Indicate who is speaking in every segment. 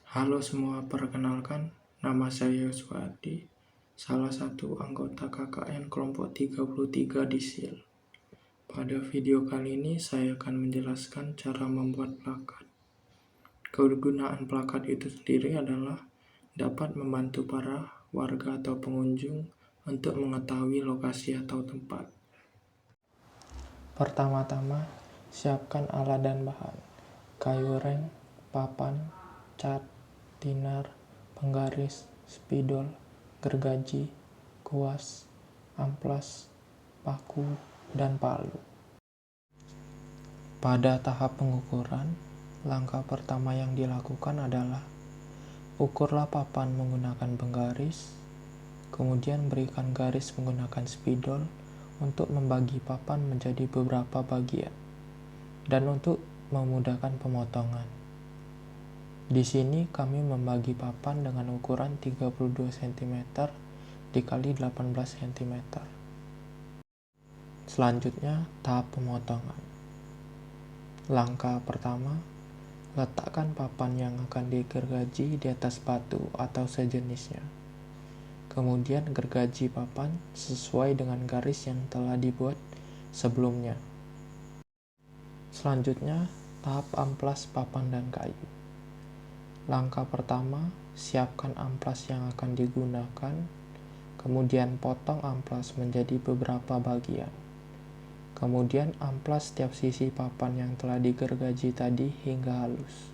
Speaker 1: Halo semua, perkenalkan, nama saya Yuswadi, salah satu anggota KKN kelompok 33 di SIL. Pada video kali ini saya akan menjelaskan cara membuat plakat. Kegunaan plakat itu sendiri adalah dapat membantu para warga atau pengunjung untuk mengetahui lokasi atau tempat. Pertama-tama, siapkan alat dan bahan: kayu reng, papan, cat, thinner, penggaris, spidol, gergaji, kuas, amplas, paku, dan palu. Pada tahap pengukuran, langkah pertama yang dilakukan adalah ukurlah papan menggunakan penggaris, kemudian berikan garis menggunakan spidol untuk membagi papan menjadi beberapa bagian, dan untuk memudahkan pemotongan. Di sini kami membagi papan dengan ukuran 32 cm dikali 18 cm. Selanjutnya, tahap pemotongan. Langkah pertama, letakkan papan yang akan digergaji di atas batu atau sejenisnya. Kemudian gergaji papan sesuai dengan garis yang telah dibuat sebelumnya. Selanjutnya, tahap amplas papan dan kayu. Langkah pertama, siapkan amplas yang akan digunakan, kemudian potong amplas menjadi beberapa bagian. Kemudian amplas setiap sisi papan yang telah digergaji tadi hingga halus.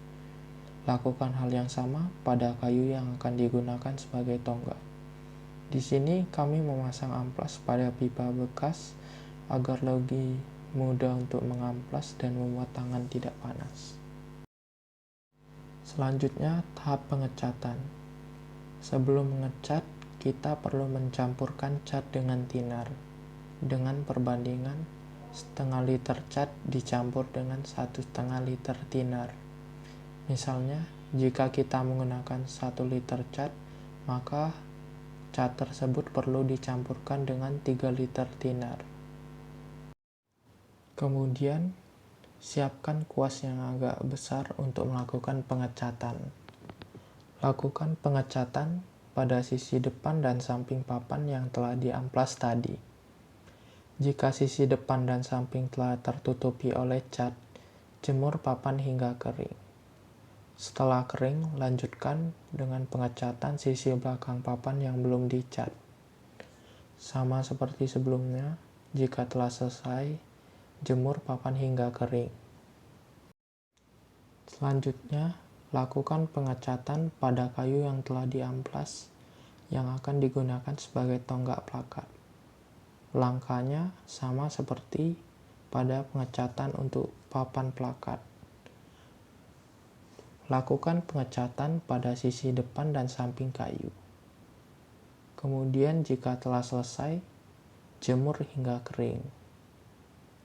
Speaker 1: Lakukan hal yang sama pada kayu yang akan digunakan sebagai tonggak. Di sini kami memasang amplas pada pipa bekas agar lebih mudah untuk mengamplas dan membuat tangan tidak panas. Selanjutnya, tahap pengecatan. Sebelum mengecat, kita perlu mencampurkan cat dengan thinner dengan perbandingan setengah liter cat dicampur dengan 1,5 liter thinner. Misalnya, jika kita menggunakan 1 liter cat, maka cat tersebut perlu dicampurkan dengan 3 liter thinner. Kemudian, siapkan kuas yang agak besar untuk melakukan pengecatan. Lakukan pengecatan pada sisi depan dan samping papan yang telah diamplas tadi. Jika sisi depan dan samping telah tertutupi oleh cat, jemur papan hingga kering. Setelah kering, lanjutkan dengan pengecatan sisi belakang papan yang belum dicat. Sama seperti sebelumnya, jika telah selesai, jemur papan hingga kering. Selanjutnya, lakukan pengecatan pada kayu yang telah diamplas yang akan digunakan sebagai tonggak plakat. Langkahnya sama seperti pada pengecatan untuk papan plakat. Lakukan pengecatan pada sisi depan dan samping kayu. Kemudian jika telah selesai, jemur hingga kering.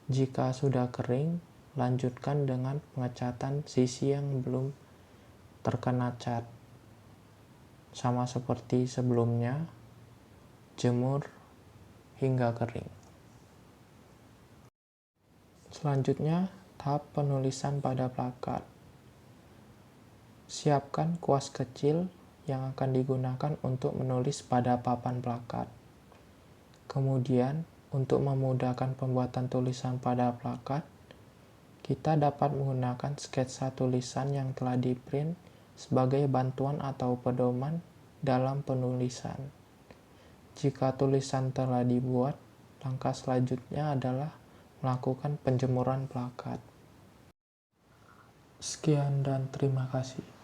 Speaker 1: Jika sudah kering, lanjutkan dengan pengecatan sisi yang belum terkena cat. Sama seperti sebelumnya, jemur hingga kering. Selanjutnya, tahap penulisan pada plakat. Siapkan kuas kecil yang akan digunakan untuk menulis pada papan plakat. Kemudian, untuk memudahkan pembuatan tulisan pada plakat, kita dapat menggunakan sketsa tulisan yang telah di-print sebagai bantuan atau pedoman dalam penulisan. Jika tulisan telah dibuat, langkah selanjutnya adalah melakukan penjemuran plakat. Sekian dan terima kasih.